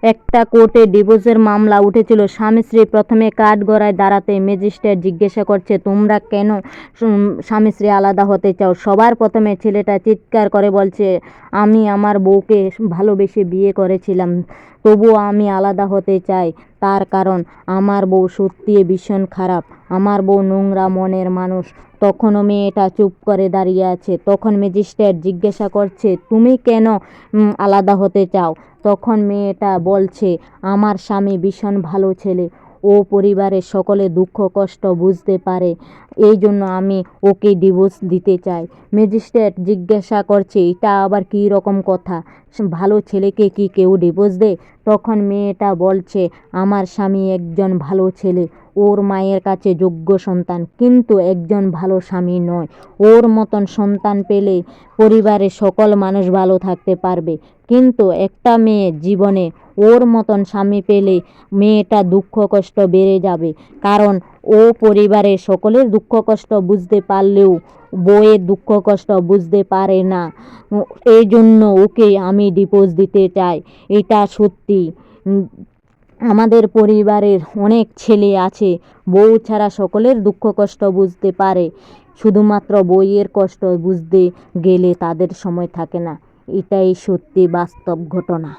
একটা কোর্টে ডিভোর্সের মামলা উঠেছিল। স্বামী স্ত্রী প্রথমে কাঠগড়ায় দাঁড়াতে ম্যাজিস্ট্রেট জিজ্ঞাসা করছে, তোমরা কেন স্বামী স্ত্রী আলাদা হতে চাও? সবার প্রথমে ছেলেটা চিৎকার করে বলছে, আমি আমার বউকে ভালোবেসে বিয়ে করেছিলাম, তবুও আমি আলাদা হতে চাই। তার কারণ আমার বউ সত্যিই ভীষণ খারাপ, আমার বউ নোংরা মনের মানুষ। তখনও মেয়েটা চুপ করে দাঁড়িয়ে আছে। তখন ম্যাজিস্ট্রেট জিজ্ঞাসা করছে, তুমি কেন আলাদা হতে চাও? তখন মেয়েটা বলছে, আমার স্বামী ভীষণ ভালো ছেলে, ও পরিবারের সকলে দুঃখ কষ্ট বুঝতে পারে, এই জন্য আমি ওকে ডিভোর্স দিতে চাই। ম্যাজিস্ট্রেট জিজ্ঞাসা করছে, এটা আবার কী রকম কথা? ভালো ছেলেকে কি কেউ ডিভোর্স দেয়? তখন মেয়েটা বলছে, আমার স্বামী একজন ভালো ছেলে, ওর মায়ের কাছে যোগ্য সন্তান, কিন্তু একজন ভালো স্বামী নয়। ওর মতন সন্তান পেলে পরিবারের সকল মানুষ ভালো থাকতে পারবে, কিন্তু একটা মেয়ের জীবনে ওর মতন স্বামী পেলে মেয়েটা দুঃখ কষ্ট বেড়ে যাবে। কারণ ও পরিবারের সকলের দুঃখ কষ্ট বুঝতে পারলেও বউয়ের দুঃখ কষ্ট বুঝতে পারে না। এই জন্য ওকে আমি ডিভোর্স দিতে চাই। এটা সত্যি। আমাদের পরিবারের অনেক ছেলে আছে, বউ ছাড়া সকলের দুঃখ কষ্ট বুঝতে পারে, শুধুমাত্র বউয়ের কষ্ট বুঝতে গেলে তাদের সময় থাকে না। এটাই সত্যি বাস্তব ঘটনা।